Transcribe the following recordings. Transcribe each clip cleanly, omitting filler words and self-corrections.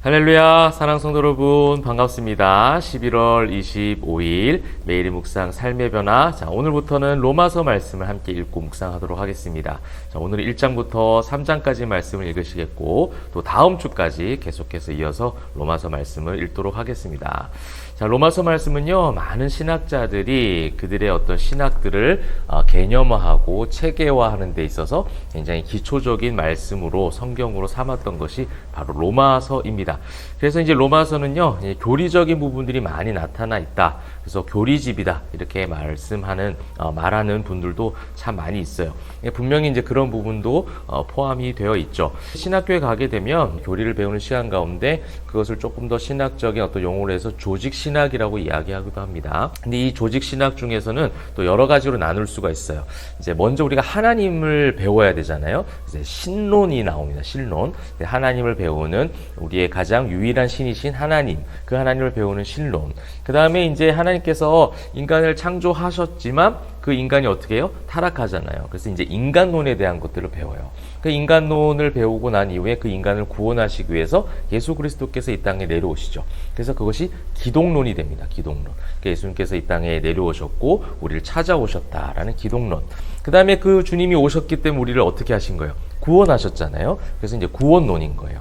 할렐루야, 사랑하는 성도 여러분, 반갑습니다. 11월 25일 매일의 묵상 삶의 변화. 자, 오늘부터는 로마서 말씀을 함께 읽고 묵상하도록 하겠습니다. 자, 오늘 1장부터 3장까지 말씀을 읽으시겠고, 또 다음 주까지 계속해서 이어서 로마서 말씀을 읽도록 하겠습니다. 자, 로마서 말씀은요, 많은 신학자들이 그들의 어떤 신학들을 개념화하고 체계화하는 데 있어서 굉장히 기초적인 말씀으로 성경으로 삼았던 것이 바로 로마서입니다. 그래서 이제 로마서는요, 교리적인 부분들이 많이 나타나 있다. 그래서 교리집이다. 이렇게 말하는 분들도 참 많이 있어요. 분명히 이제 그런 부분도 포함이 되어 있죠. 신학교에 가게 되면 교리를 배우는 시간 가운데 그것을 조금 더 신학적인 어떤 용어로 해서 조직 신학이라고 이야기하기도 합니다. 근데 이 조직 신학 중에서는 또 여러 가지로 나눌 수가 있어요. 이제 먼저 우리가 하나님을 배워야 되잖아요. 이제 신론이 나옵니다. 신론. 하나님을 배우는 우리의 가장 유일한 신이신 하나님, 그 하나님을 배우는 신론. 그 다음에 이제 하나님께서 인간을 창조하셨지만 그 인간이 어떻게 해요? 타락하잖아요. 그래서 이제 인간론에 대한 것들을 배워요. 그 인간론을 배우고 난 이후에 그 인간을 구원하시기 위해서 예수 그리스도께서 이 땅에 내려오시죠. 그래서 그것이 기독론이 됩니다. 기독론. 그러니까 예수님께서 이 땅에 내려오셨고 우리를 찾아오셨다라는 기독론. 그 다음에 그 주님이 오셨기 때문에 우리를 어떻게 하신 거예요? 구원하셨잖아요. 그래서 이제 구원론인 거예요.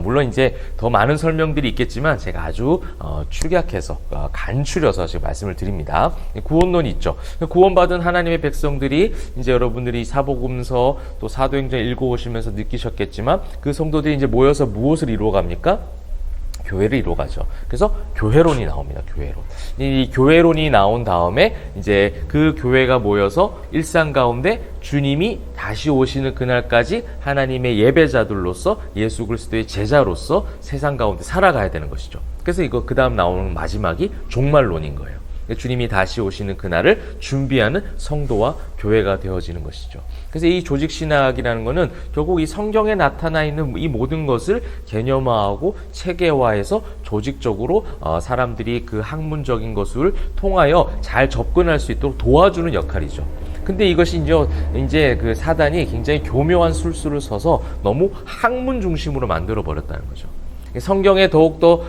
물론 이제 더 많은 설명들이 있겠지만 제가 아주 축약해서 간추려서 지금 말씀을 드립니다. 구원론이 있죠. 구원받은 하나님의 백성들이 이제 여러분들이 사복음서 또 사도행전 읽어오시면서 느끼셨겠지만 그 성도들이 이제 모여서 무엇을 이루어갑니까? 교회를 이루어가죠. 그래서 교회론이 나옵니다. 교회론. 이 교회론이 나온 다음에 이제 그 교회가 모여서 일상 가운데 주님이 다시 오시는 그날까지 하나님의 예배자들로서 예수 그리스도의 제자로서 세상 가운데 살아가야 되는 것이죠. 그래서 이거 그 다음 나오는 마지막이 종말론인 거예요. 주님이 다시 오시는 그날을 준비하는 성도와 교회가 되어지는 것이죠. 그래서 이 조직신학이라는 것은 결국 이 성경에 나타나 있는 이 모든 것을 개념화하고 체계화해서 조직적으로 사람들이 그 학문적인 것을 통하여 잘 접근할 수 있도록 도와주는 역할이죠. 근데 이것이 이제 그 사단이 굉장히 교묘한 술수를 써서 너무 학문 중심으로 만들어 버렸다는 거죠. 성경에 더욱더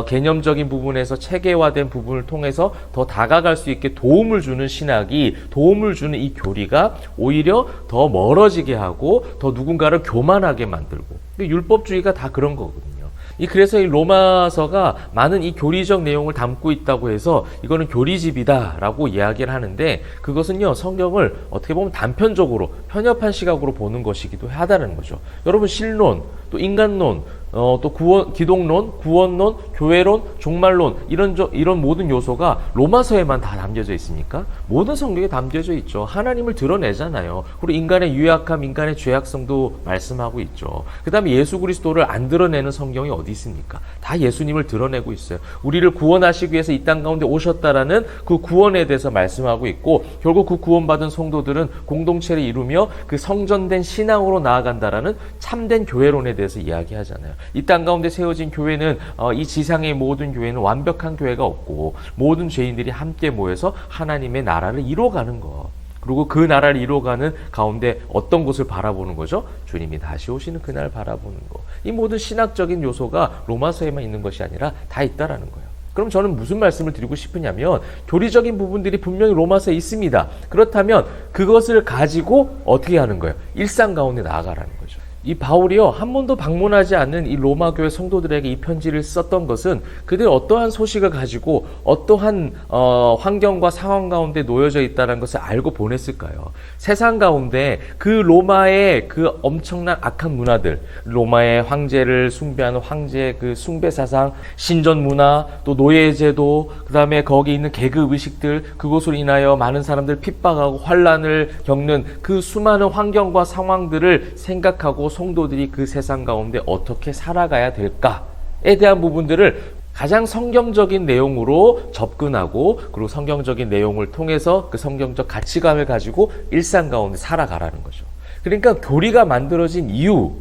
개념적인 부분에서 체계화된 부분을 통해서 더 다가갈 수 있게 도움을 주는 신학이, 도움을 주는 이 교리가 오히려 더 멀어지게 하고 더 누군가를 교만하게 만들고, 율법주의가 다 그런 거거든요. 그래서 이 로마서가 많은 이 교리적 내용을 담고 있다고 해서 이거는 교리집이다라고 이야기를 하는데, 그것은요, 성경을 어떻게 보면 단편적으로 편협한 시각으로 보는 것이기도 하다는 거죠. 여러분, 신론, 또 인간론, 또 기독론, 구원론, 교회론, 종말론, 이런 모든 요소가 로마서에만 다 담겨져 있습니까? 모든 성경에 담겨져 있죠. 하나님을 드러내잖아요. 그리고 인간의 유약함, 인간의 죄악성도 말씀하고 있죠. 그 다음에 예수 그리스도를 안 드러내는 성경이 어디 있습니까? 다 예수님을 드러내고 있어요. 우리를 구원하시기 위해서 이 땅 가운데 오셨다라는 그 구원에 대해서 말씀하고 있고, 결국 그 구원받은 성도들은 공동체를 이루며 그 성전된 신앙으로 나아간다라는 참된 교회론에 대해서 이야기하잖아요. 이 땅 가운데 세워진 교회는 이 지상의 모든 교회는 완벽한 교회가 없고, 모든 죄인들이 함께 모여서 하나님의 나라를 이루어가는 것. 그리고 그 나라를 이루어가는 가운데 어떤 것을 바라보는 거죠? 주님이 다시 오시는 그날 바라보는 것. 이 모든 신학적인 요소가 로마서에만 있는 것이 아니라 다 있다라는 거예요. 그럼 저는 무슨 말씀을 드리고 싶으냐면, 교리적인 부분들이 분명히 로마서에 있습니다. 그렇다면 그것을 가지고 어떻게 하는 거예요? 일상 가운데 나아가라는 거죠. 이 바울이요, 한 번도 방문하지 않는 이 로마 교회 성도들에게 이 편지를 썼던 것은 그들이 어떠한 소식을 가지고 어떠한 환경과 상황 가운데 놓여져 있다는 것을 알고 보냈을까요? 세상 가운데 그 로마의 그 엄청난 악한 문화들, 로마의 황제를 숭배하는 황제의 그 숭배 사상, 신전 문화, 또 노예제도, 그 다음에 거기 있는 계급 의식들, 그것으로 인하여 많은 사람들 핍박하고 환란을 겪는 그 수많은 환경과 상황들을 생각하고 성도들이 그 세상 가운데 어떻게 살아가야 될까에 대한 부분들을 가장 성경적인 내용으로 접근하고, 그리고 성경적인 내용을 통해서 그 성경적 가치관을 가지고 일상 가운데 살아가라는 거죠. 그러니까 교리가 만들어진 이유,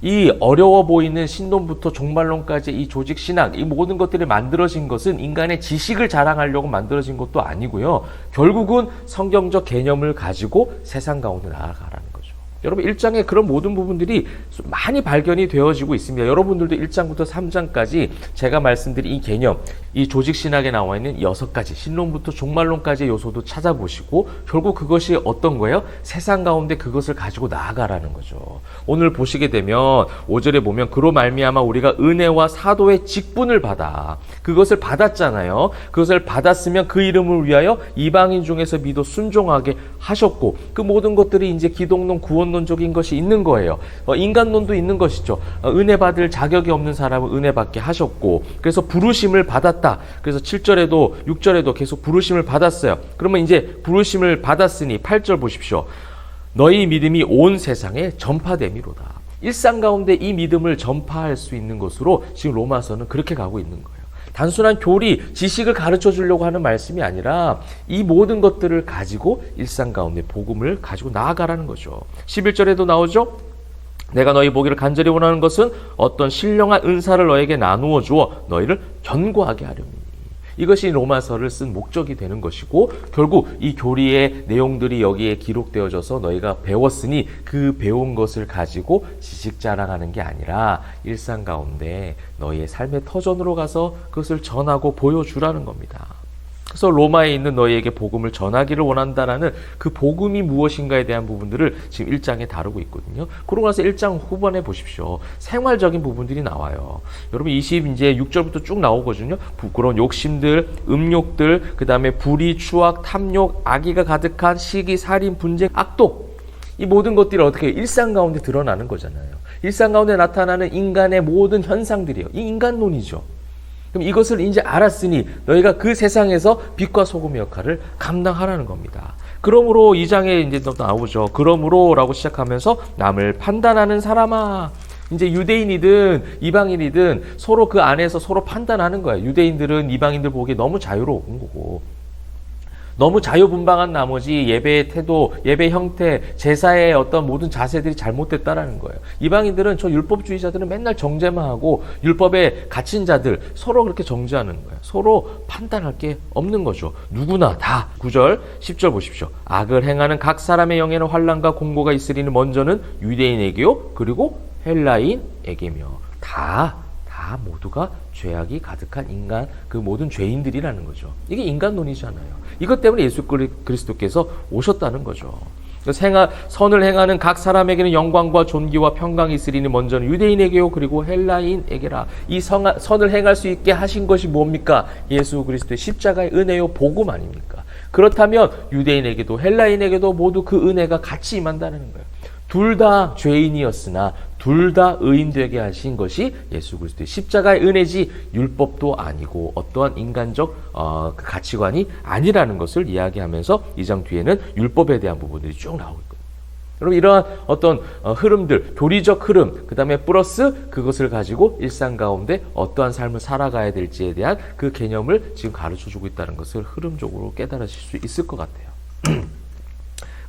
이 어려워 보이는 신론부터 종말론까지 이 조직 신학, 이 모든 것들이 만들어진 것은 인간의 지식을 자랑하려고 만들어진 것도 아니고요. 결국은 성경적 개념을 가지고 세상 가운데 나아가라는 거죠. 여러분 1장에 그런 모든 부분들이 많이 발견이 되어지고 있습니다. 여러분들도 1장부터 3장까지 제가 말씀드린 이 개념, 이 조직신학에 나와 있는 6가지 신론부터 종말론까지의 요소도 찾아보시고 결국 그것이 어떤 거예요? 세상 가운데 그것을 가지고 나아가라는 거죠. 오늘 보시게 되면 5절에 보면 그로 말미암아 우리가 은혜와 사도의 직분을 받아, 그것을 받았잖아요. 그것을 받았으면 그 이름을 위하여 이방인 중에서 믿어 순종하게 하셨고, 그 모든 것들이 이제 기독론, 구원론적인 것이 있는 거예요. 인간론도 있는 것이죠. 은혜 받을 자격이 없는 사람은 은혜 받게 하셨고, 그래서 부르심을 받았다. 그래서 7절에도 6절에도 계속 부르심을 받았어요. 그러면 이제 부르심을 받았으니 8절 보십시오. 너희 믿음이 온 세상에 전파됨이로다. 일상 가운데 이 믿음을 전파할 수 있는 것으로 지금 로마서는 그렇게 가고 있는 거예요. 단순한 교리, 지식을 가르쳐 주려고 하는 말씀이 아니라 이 모든 것들을 가지고 일상 가운데 복음을 가지고 나아가라는 거죠. 11절에도 나오죠. 내가 너희 보기를 간절히 원하는 것은 어떤 신령한 은사를 너에게 나누어 주어 너희를 견고하게 하려니. 이것이 로마서를 쓴 목적이 되는 것이고, 결국 이 교리의 내용들이 여기에 기록되어져서 너희가 배웠으니 그 배운 것을 가지고 지식 자랑하는 게 아니라 일상 가운데 너희의 삶의 터전으로 가서 그것을 전하고 보여주라는 겁니다. 그래서 로마에 있는 너희에게 복음을 전하기를 원한다라는 그 복음이 무엇인가에 대한 부분들을 지금 1장에 다루고 있거든요. 그러고 나서 1장 후반에 보십시오. 생활적인 부분들이 나와요. 여러분 이제 6절부터 쭉 나오거든요. 부끄러운 욕심들, 음욕들, 그 다음에 불의, 추악, 탐욕, 악의가 가득한 시기, 살인, 분쟁, 악독. 이 모든 것들이 어떻게 일상 가운데 드러나는 거잖아요. 일상 가운데 나타나는 인간의 모든 현상들이요. 이 인간론이죠. 그럼 이것을 이제 알았으니 너희가 그 세상에서 빛과 소금의 역할을 감당하라는 겁니다. 그러므로 2장에 이제 또 나오죠. 그러므로라고 시작하면서 남을 판단하는 사람아. 이제 유대인이든 이방인이든 서로 그 안에서 서로 판단하는 거예요. 유대인들은 이방인들 보기에 너무 자유로운 거고, 너무 자유분방한 나머지 예배의 태도, 예배 형태, 제사의 어떤 모든 자세들이 잘못됐다라는 거예요. 이방인들은, 저 율법주의자들은 맨날 정죄만 하고 율법에 갇힌 자들 서로 그렇게 정죄하는 거예요. 서로 판단할 게 없는 거죠. 누구나 다. 9절, 10절 보십시오. 악을 행하는 각 사람의 영에는 환난과 공고가 있으리니 먼저는 유대인에게요, 그리고 헬라인에게며. 다 모두가 죄악이 가득한 인간, 그 모든 죄인들이라는 거죠. 이게 인간론이잖아요. 이것 때문에 예수 그리스도께서 오셨다는 거죠. 선을 행하는 각 사람에게는 영광과 존귀와 평강이 있으리니 먼저는 유대인에게요, 그리고 헬라인에게라. 이 선을 행할 수 있게 하신 것이 뭡니까? 예수 그리스도의 십자가의 은혜요, 복음 아닙니까? 그렇다면 유대인에게도 헬라인에게도 모두 그 은혜가 같이 임한다는 거예요. 둘 다 죄인이었으나 둘 다 의인 되게 하신 것이 예수 그리스도의 십자가의 은혜지 율법도 아니고 어떠한 인간적 그 가치관이 아니라는 것을 이야기하면서 2장 뒤에는 율법에 대한 부분들이 쭉 나오고 있거든요. 여러분 이러한 어떤 흐름들, 교리적 흐름, 그 다음에 플러스 그것을 가지고 일상 가운데 어떠한 삶을 살아가야 될지에 대한 그 개념을 지금 가르쳐주고 있다는 것을 흐름적으로 깨달으실 수 있을 것 같아요.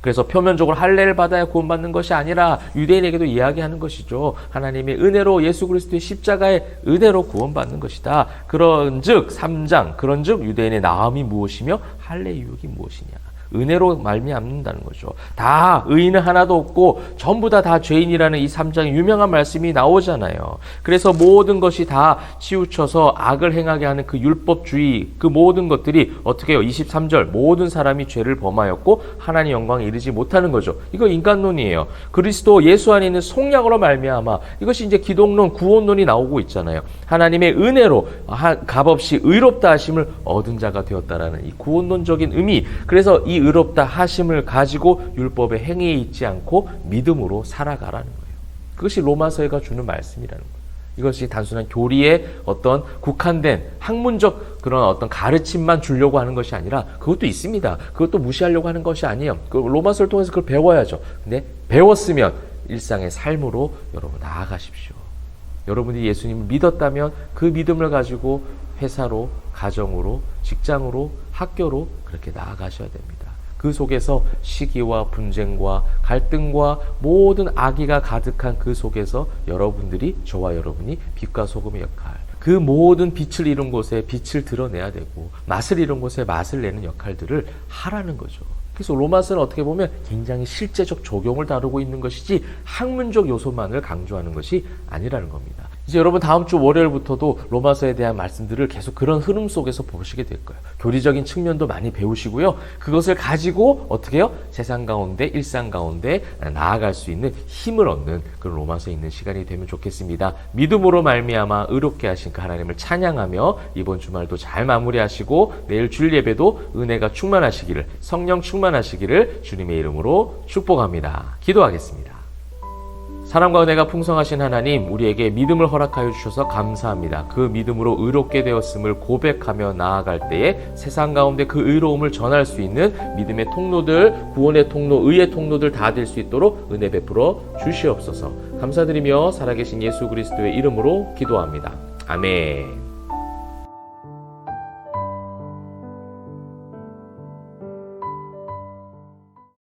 그래서 표면적으로 할례를 받아야 구원받는 것이 아니라 유대인에게도 이야기하는 것이죠. 하나님의 은혜로, 예수 그리스도의 십자가의 은혜로 구원받는 것이다. 그런즉 3장, 그런즉 유대인의 나음이 무엇이며 할례의 유익이 무엇이냐. 은혜로 말미암는다는 거죠. 다 의인은 하나도 없고 전부 다 죄인이라는 이 3장의 유명한 말씀이 나오잖아요. 그래서 모든 것이 다 치우쳐서 악을 행하게 하는 그 율법주의, 그 모든 것들이 어떻게 해요? 23절, 모든 사람이 죄를 범하였고 하나님 영광에 이르지 못하는 거죠. 이거 인간론이에요. 그리스도 예수 안에 있는 속량으로 말미암아, 이것이 이제 기독론, 구원론이 나오고 있잖아요. 하나님의 은혜로 값없이 의롭다 하심을 얻은 자가 되었다라는 이 구원론적인 의미. 그래서 이 의롭다 하심을 가지고 율법의 행위에 있지 않고 믿음으로 살아가라는 거예요. 그것이 로마서가 주는 말씀이라는 거예요. 이것이 단순한 교리의 어떤 국한된 학문적 그런 어떤 가르침만 주려고 하는 것이 아니라, 그것도 있습니다. 그것도 무시하려고 하는 것이 아니에요. 로마서를 통해서 그걸 배워야죠. 근데 배웠으면 일상의 삶으로 여러분 나아가십시오. 여러분이 예수님을 믿었다면 그 믿음을 가지고 회사로, 가정으로, 직장으로, 학교로 그렇게 나아가셔야 됩니다. 그 속에서 시기와 분쟁과 갈등과 모든 악의가 가득한 그 속에서 여러분들이, 저와 여러분이 빛과 소금의 역할, 그 모든 빛을 이룬 곳에 빛을 드러내야 되고 맛을 이룬 곳에 맛을 내는 역할들을 하라는 거죠. 그래서 로마서는 어떻게 보면 굉장히 실제적 적용을 다루고 있는 것이지 학문적 요소만을 강조하는 것이 아니라는 겁니다. 이제 여러분 다음 주 월요일부터도 로마서에 대한 말씀들을 계속 그런 흐름 속에서 보시게 될 거예요. 교리적인 측면도 많이 배우시고요. 그것을 가지고 어떻게 해요? 세상 가운데, 일상 가운데 나아갈 수 있는 힘을 얻는 그런 로마서에 있는 시간이 되면 좋겠습니다. 믿음으로 말미암아 의롭게 하신 그 하나님을 찬양하며 이번 주말도 잘 마무리하시고 내일 주일 예배도 은혜가 충만하시기를, 성령 충만하시기를 주님의 이름으로 축복합니다. 기도하겠습니다. 사랑과 은혜가 풍성하신 하나님, 우리에게 믿음을 허락하여 주셔서 감사합니다. 그 믿음으로 의롭게 되었음을 고백하며 나아갈 때에 세상 가운데 그 의로움을 전할 수 있는 믿음의 통로들, 구원의 통로, 의의 통로들 다 될 수 있도록 은혜 베풀어 주시옵소서. 감사드리며 살아계신 예수 그리스도의 이름으로 기도합니다. 아멘.